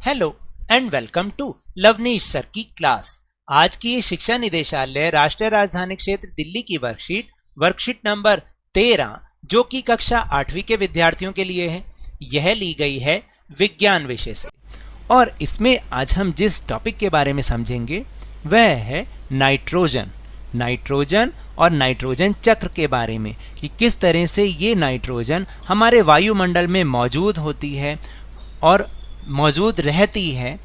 Hello and welcome to Lovneesh sir की class. आज की ये शिक्षा निदेशालय राष्ट्रीय राजधानी क्षेत्र दिल्ली की वर्कशीट नंबर 13 जो कि कक्षा 8वीं के विद्यार्थियों के लिए है, यह ली गई है विज्ञान विषय से। और इसमें आज हम जिस टॉपिक के बारे में समझेंगे वह है नाइट्रोजन और नाइट्रोजन चक्र के बारे में, कि किस तरह से ये नाइट्रोजन हमारे वायुमंडल में मौजूद होती है और मौजूद रहती है,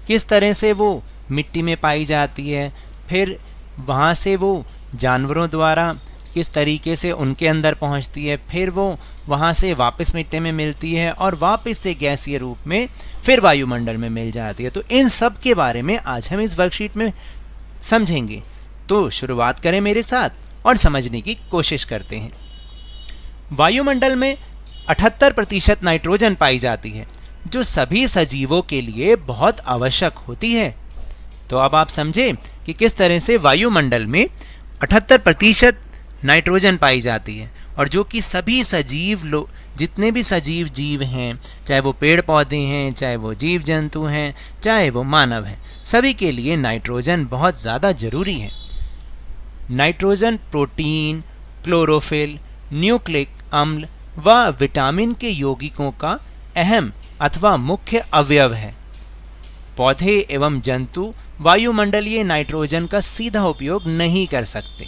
किस तरह से वो मिट्टी में पाई जाती है, फिर वहाँ से वो जानवरों द्वारा किस तरीके से उनके अंदर पहुँचती है, फिर वो वहाँ से वापस मिट्टी में मिलती है और वापस से गैसीय रूप में फिर वायुमंडल में मिल जाती है। तो इन सब के बारे में आज हम इस वर्कशीट में समझेंगे। तो शुरुआत करें मेरे साथ और समझने की कोशिश करते हैं। वायुमंडल में 78% नाइट्रोजन पाई जाती है, जो सभी सजीवों के लिए बहुत आवश्यक होती है। तो अब आप समझे कि किस तरह से वायुमंडल में 78% नाइट्रोजन पाई जाती है और जो कि सभी सजीव जितने भी सजीव जीव हैं, चाहे वो पेड़ पौधे हैं, चाहे वो जीव जंतु हैं, चाहे वो मानव हैं, सभी के लिए नाइट्रोजन बहुत ज़्यादा ज़रूरी है। नाइट्रोजन प्रोटीन, क्लोरोफिल, न्यूक्लिक अम्ल व विटामिन के यौगिकों का अहम अथवा मुख्य अवयव है। पौधे एवं जंतु वायुमंडलीय नाइट्रोजन का सीधा उपयोग नहीं कर सकते।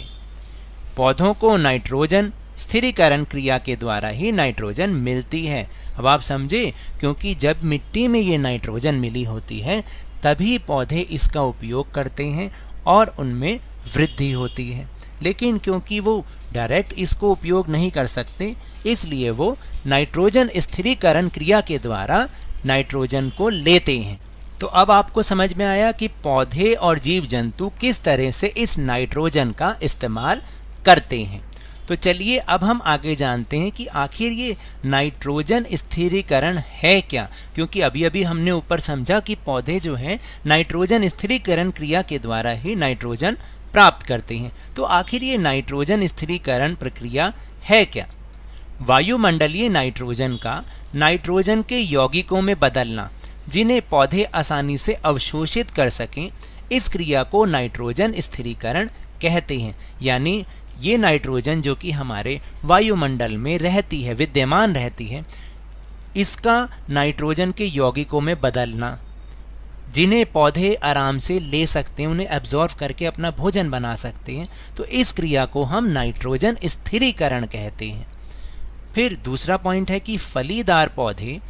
पौधों को नाइट्रोजन स्थिरीकरण क्रिया के द्वारा ही नाइट्रोजन मिलती है। अब आप समझे, क्योंकि जब मिट्टी में ये नाइट्रोजन मिली होती है तभी पौधे इसका उपयोग करते हैं और उनमें वृद्धि होती है। लेकिन क्योंकि वो डायरेक्ट इसको उपयोग नहीं कर सकते, इसलिए वो नाइट्रोजन स्थिरीकरण क्रिया के द्वारा नाइट्रोजन को लेते हैं। तो अब आपको समझ में आया कि पौधे और जीव जंतु किस तरह से इस नाइट्रोजन का इस्तेमाल करते हैं। तो चलिए अब हम आगे जानते हैं कि आखिर ये नाइट्रोजन स्थिरीकरण है क्या, क्योंकि अभी अभी हमने ऊपर समझा कि पौधे जो हैं नाइट्रोजन स्थिरीकरण क्रिया के द्वारा ही नाइट्रोजन प्राप्त करते हैं। तो आखिर ये नाइट्रोजन स्थिरीकरण प्रक्रिया है क्या? वायुमंडलीय नाइट्रोजन का नाइट्रोजन के यौगिकों में बदलना, जिन्हें पौधे आसानी से अवशोषित कर सकें, इस क्रिया को नाइट्रोजन स्थिरीकरण कहते हैं। यानी ये नाइट्रोजन जो कि हमारे वायुमंडल में रहती है, विद्यमान रहती है, इसका नाइट्रोजन के यौगिकों में बदलना, जिन्हें पौधे आराम से ले सकते हैं, उन्हें एब्जॉर्व करके अपना भोजन बना सकते हैं, तो इस क्रिया को हम नाइट्रोजन स्थिरीकरण कहते हैं। फिर दूसरा पॉइंट है कि फलीदार पौधे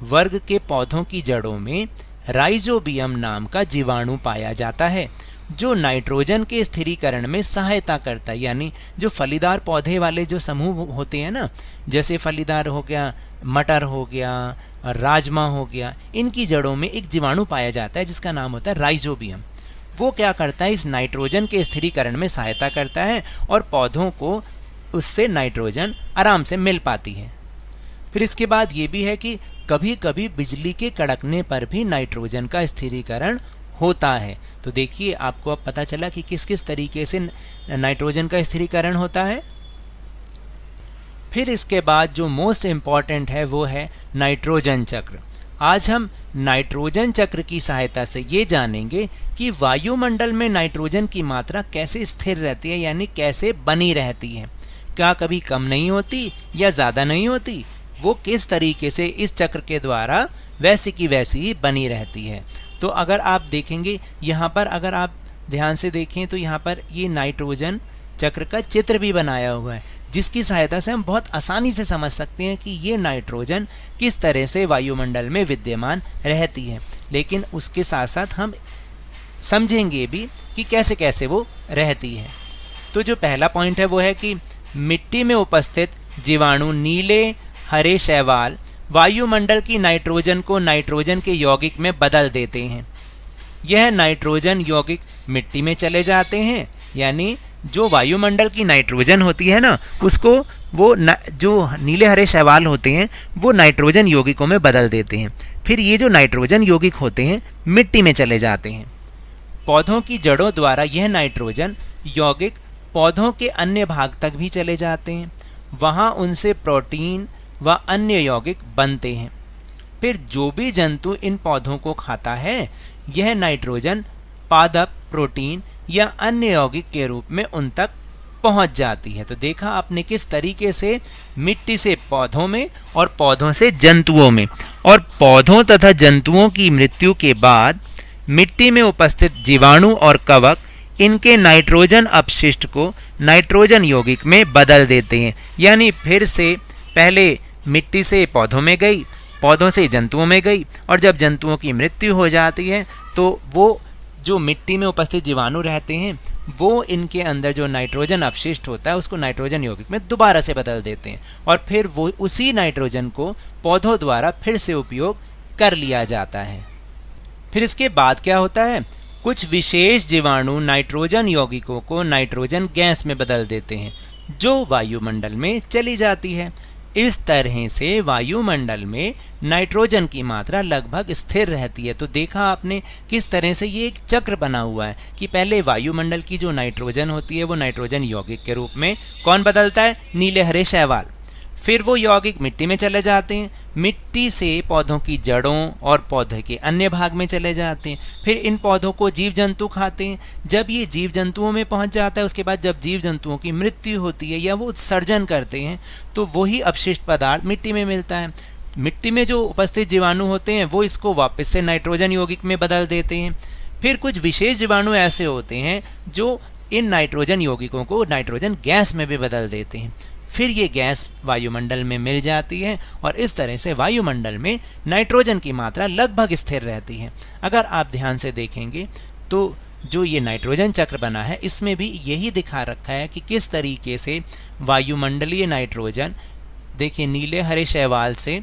वर्ग के पौधों की जड़ों में राइजोबियम नाम का जीवाणु पाया जाता है, जो नाइट्रोजन के स्थिरीकरण में सहायता करता है। यानी जो फलीदार पौधे वाले जो समूह होते हैं ना, जैसे फलीदार हो गया, मटर हो गया, राजमा हो गया, इनकी जड़ों में एक जीवाणु पाया जाता है जिसका नाम होता है राइजोबियम। वो क्या करता है, इस नाइट्रोजन के स्थिरीकरण में सहायता करता है और पौधों को उससे नाइट्रोजन आराम से मिल पाती है। फिर इसके बाद ये भी है कि कभी कभी बिजली के कड़कने पर भी नाइट्रोजन का स्थिरीकरण होता है। तो देखिए, आपको अब पता चला कि किस किस तरीके से नाइट्रोजन का स्थिरीकरण होता है। फिर इसके बाद जो मोस्ट इम्पॉर्टेंट है वो है नाइट्रोजन चक्र। आज हम नाइट्रोजन चक्र की सहायता से ये जानेंगे कि वायुमंडल में नाइट्रोजन की मात्रा कैसे स्थिर रहती है, यानी कैसे बनी रहती है। क्या कभी कम नहीं होती या ज़्यादा नहीं होती, वो किस तरीके से इस चक्र के द्वारा वैसी की वैसी ही बनी रहती है। तो अगर आप देखेंगे यहाँ पर, अगर आप ध्यान से देखें तो यहाँ पर ये नाइट्रोजन चक्र का चित्र भी बनाया हुआ है, जिसकी सहायता से हम बहुत आसानी से समझ सकते हैं कि ये नाइट्रोजन किस तरह से वायुमंडल में विद्यमान रहती है। लेकिन उसके साथ साथ हम समझेंगे भी कि कैसे कैसे वो रहती है। तो जो पहला पॉइंट है वो है कि मिट्टी में उपस्थित जीवाणु नीले हरे शैवाल वायुमंडल की नाइट्रोजन को नाइट्रोजन के यौगिक में बदल देते हैं। यह नाइट्रोजन यौगिक मिट्टी में चले जाते हैं, यानी जो वायुमंडल की नाइट्रोजन होती है ना, उसको वो जो नीले हरे शैवाल होते हैं वो नाइट्रोजन यौगिकों में बदल देते हैं। फिर ये जो नाइट्रोजन यौगिक होते हैं मिट्टी में चले जाते हैं। पौधों की जड़ों द्वारा यह नाइट्रोजन यौगिक पौधों के अन्य भाग तक भी चले जाते हैं, वहाँ उनसे प्रोटीन व अन्य यौगिक बनते हैं। फिर जो भी जंतु इन पौधों को खाता है यह नाइट्रोजन पादप, प्रोटीन या अन्य यौगिक के रूप में उन तक पहुंच जाती है। तो देखा आपने किस तरीके से मिट्टी से पौधों में और पौधों से जंतुओं में, और पौधों तथा जंतुओं की मृत्यु के बाद मिट्टी में उपस्थित जीवाणु और कवक इनके नाइट्रोजन अपशिष्ट को नाइट्रोजन यौगिक में बदल देते हैं। यानी फिर से पहले मिट्टी से पौधों में गई, पौधों से जंतुओं में गई, और जब जंतुओं की मृत्यु हो जाती है तो वो जो मिट्टी में उपस्थित जीवाणु रहते हैं वो इनके अंदर जो नाइट्रोजन अपशिष्ट होता है उसको नाइट्रोजन यौगिक में दोबारा से बदल देते हैं, और फिर वो उसी नाइट्रोजन को पौधों द्वारा फिर से उपयोग कर लिया जाता है। फिर इसके बाद क्या होता है, कुछ विशेष जीवाणु नाइट्रोजन यौगिकों को नाइट्रोजन गैस में बदल देते हैं जो वायुमंडल में चली जाती है। इस तरह से वायुमंडल में नाइट्रोजन की मात्रा लगभग स्थिर रहती है। तो देखा आपने किस तरह से ये एक चक्र बना हुआ है कि पहले वायुमंडल की जो नाइट्रोजन होती है वो नाइट्रोजन यौगिक के रूप में कौन बदलता है, नीले हरे शैवाल। फिर वो यौगिक मिट्टी में चले जाते हैं, मिट्टी से पौधों की जड़ों और पौधे के अन्य भाग में चले जाते हैं। फिर इन पौधों को जीव जंतु खाते हैं। जब ये जीव जंतुओं में पहुंच जाता है उसके बाद जब जीव जंतुओं की मृत्यु होती है या वो उत्सर्जन करते हैं तो वही अपशिष्ट पदार्थ मिट्टी में मिलता है। मिट्टी में जो उपस्थित जीवाणु होते हैं वो इसको वापस से नाइट्रोजन यौगिक में बदल देते हैं। फिर कुछ विशेष जीवाणु ऐसे होते हैं जो इन नाइट्रोजन यौगिकों को नाइट्रोजन गैस में भी बदल देते हैं। फिर ये गैस वायुमंडल में मिल जाती है और इस तरह से वायुमंडल में नाइट्रोजन की मात्रा लगभग स्थिर रहती है। अगर आप ध्यान से देखेंगे तो जो ये नाइट्रोजन चक्र बना है इसमें भी यही दिखा रखा है कि किस तरीके से वायुमंडलीय नाइट्रोजन, देखिए नीले हरे शैवाल से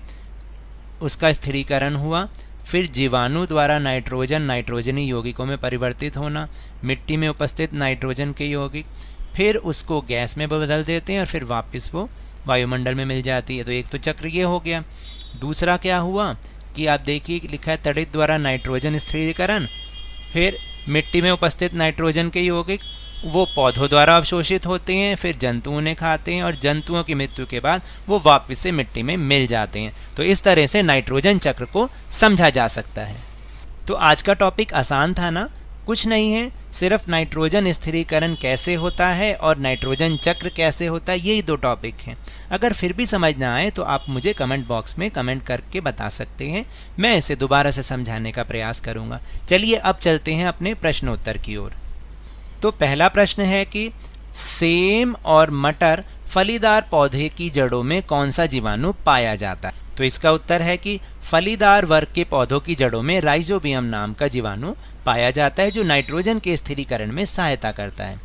उसका स्थिरीकरण हुआ, फिर जीवाणु द्वारा नाइट्रोजन नाइट्रोजनी यौगिकों में परिवर्तित होना, मिट्टी में उपस्थित नाइट्रोजन के यौगिक, फिर उसको गैस में बदल देते हैं और फिर वापस वो वायुमंडल में मिल जाती है। तो एक तो चक्र ये हो गया। दूसरा क्या हुआ कि आप देखिए लिखा है तड़ित द्वारा नाइट्रोजन स्थिरीकरण, फिर मिट्टी में उपस्थित नाइट्रोजन के यौगिक वो पौधों द्वारा अवशोषित होते हैं, फिर जंतुओं ने खाते हैं और जंतुओं की मृत्यु के बाद वो वापस से मिट्टी में मिल जाते हैं। तो इस तरह से नाइट्रोजन चक्र को समझा जा सकता है। तो आज का टॉपिक आसान था ना, कुछ नहीं है, सिर्फ नाइट्रोजन स्थिरीकरण कैसे होता है और नाइट्रोजन चक्र कैसे होता है, यही दो टॉपिक हैं। अगर फिर भी समझ ना आए तो आप मुझे कमेंट बॉक्स में कमेंट करके बता सकते हैं, मैं इसे दोबारा से समझाने का प्रयास करूंगा। चलिए अब चलते हैं अपने प्रश्नोत्तर की ओर। तो पहला प्रश्न है कि सेम और मटर फलीदार पौधे की जड़ों में कौन सा जीवाणु पाया जाता है। तो इसका उत्तर है कि फलीदार वर्ग के पौधों की जड़ों में राइजोबियम नाम का जीवाणु पाया जाता है जो नाइट्रोजन के स्थिरीकरण में सहायता करता है।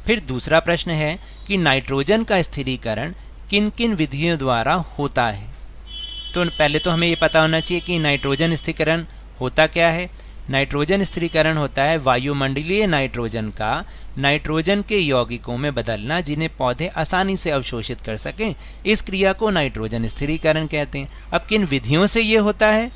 फिर दूसरा प्रश्न है कि नाइट्रोजन का स्थिरीकरण किन किन विधियों द्वारा होता है। तो पहले तो हमें ये पता होना चाहिए कि नाइट्रोजन स्थिरीकरण होता क्या है। नाइट्रोजन स्थिरीकरण होता है वायुमंडलीय नाइट्रोजन का नाइट्रोजन के यौगिकों में बदलना जिन्हें पौधे आसानी से अवशोषित कर सकें। इस क्रिया को नाइट्रोजन स्थिरीकरण कहते हैं। अब किन विधियों से ये होता है,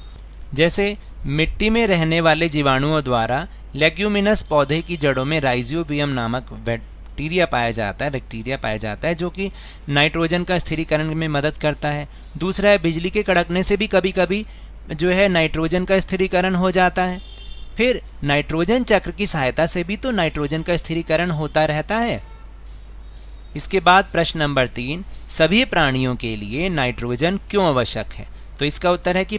जैसे मिट्टी में रहने वाले जीवाणुओं द्वारा लेग्यूमिनस पौधे की जड़ों में राइजोबियम नामक बैक्टीरिया पाया जाता है जो कि नाइट्रोजन का स्थिरीकरण में मदद करता है। दूसरा है बिजली के कड़कने से भी कभी कभी जो है नाइट्रोजन का स्थिरीकरण हो जाता है। फिर नाइट्रोजन चक्र की सहायता से भी तो नाइट्रोजन का स्थिरीकरण होता रहता है। इसके बाद प्रश्न नंबर 3, सभी प्राणियों के लिए नाइट्रोजन क्यों आवश्यक है। तो इसका उत्तर है कि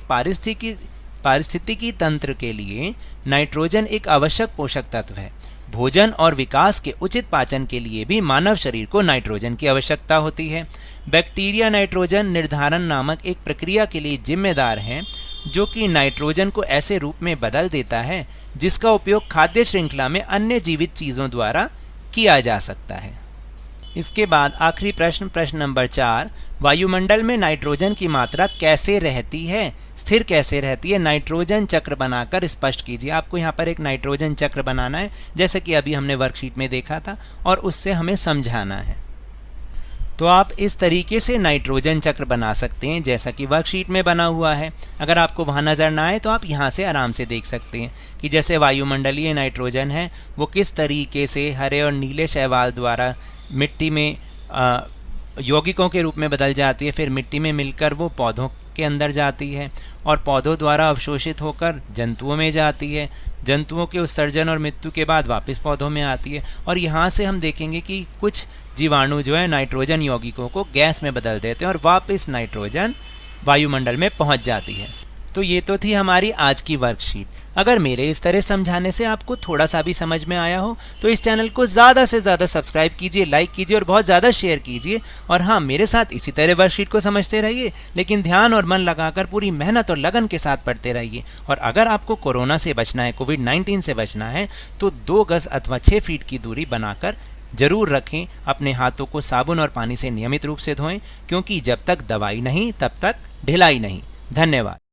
पारिस्थितिकी तंत्र के लिए नाइट्रोजन एक आवश्यक पोषक तत्व है। भोजन और विकास के उचित पाचन के लिए भी मानव शरीर को नाइट्रोजन की आवश्यकता होती है। बैक्टीरिया नाइट्रोजन निर्धारण नामक एक प्रक्रिया के लिए जिम्मेदार हैं जो कि नाइट्रोजन को ऐसे रूप में बदल देता है जिसका उपयोग खाद्य श्रृंखला में अन्य जीवित चीज़ों द्वारा किया जा सकता है। इसके बाद आखिरी प्रश्न नंबर 4, वायुमंडल में नाइट्रोजन की मात्रा कैसे रहती है, स्थिर कैसे रहती है, नाइट्रोजन चक्र बनाकर स्पष्ट कीजिए। आपको यहाँ पर एक नाइट्रोजन चक्र बनाना है जैसे कि अभी हमने वर्कशीट में देखा था और उससे हमें समझाना है। तो आप इस तरीके से नाइट्रोजन चक्र बना सकते हैं जैसा कि वर्कशीट में बना हुआ है। अगर आपको वहाँ नज़र ना आए तो आप यहाँ से आराम से देख सकते हैं कि जैसे वायुमंडलीय नाइट्रोजन है वो किस तरीके से हरे और नीले शैवाल द्वारा मिट्टी में यौगिकों के रूप में बदल जाती है, फिर मिट्टी में मिलकर वो पौधों के अंदर जाती है और पौधों द्वारा अवशोषित होकर जंतुओं में जाती है। जंतुओं के उत्सर्जन और मृत्यु के बाद वापस पौधों में आती है और यहाँ से हम देखेंगे कि कुछ जीवाणु जो है नाइट्रोजन यौगिकों को गैस में बदल देते हैं और वापस नाइट्रोजन वायुमंडल में पहुँच जाती है। तो ये तो थी हमारी आज की वर्कशीट। अगर मेरे इस तरह समझाने से आपको थोड़ा सा भी समझ में आया हो तो इस चैनल को ज़्यादा से ज़्यादा सब्सक्राइब कीजिए, लाइक कीजिए और बहुत ज़्यादा शेयर कीजिए। और हाँ, मेरे साथ इसी तरह वर्कशीट को समझते रहिए, लेकिन ध्यान और मन लगाकर पूरी मेहनत और लगन के साथ पढ़ते रहिए। और अगर आपको कोरोना से बचना है, कोविड-19 से बचना है, तो 2 गज़ अथवा 6 फीट की दूरी बनाकर जरूर रखें। अपने हाथों को साबुन और पानी से नियमित रूप से धोएं, क्योंकि जब तक दवाई नहीं तब तक ढिलाई नहीं। धन्यवाद।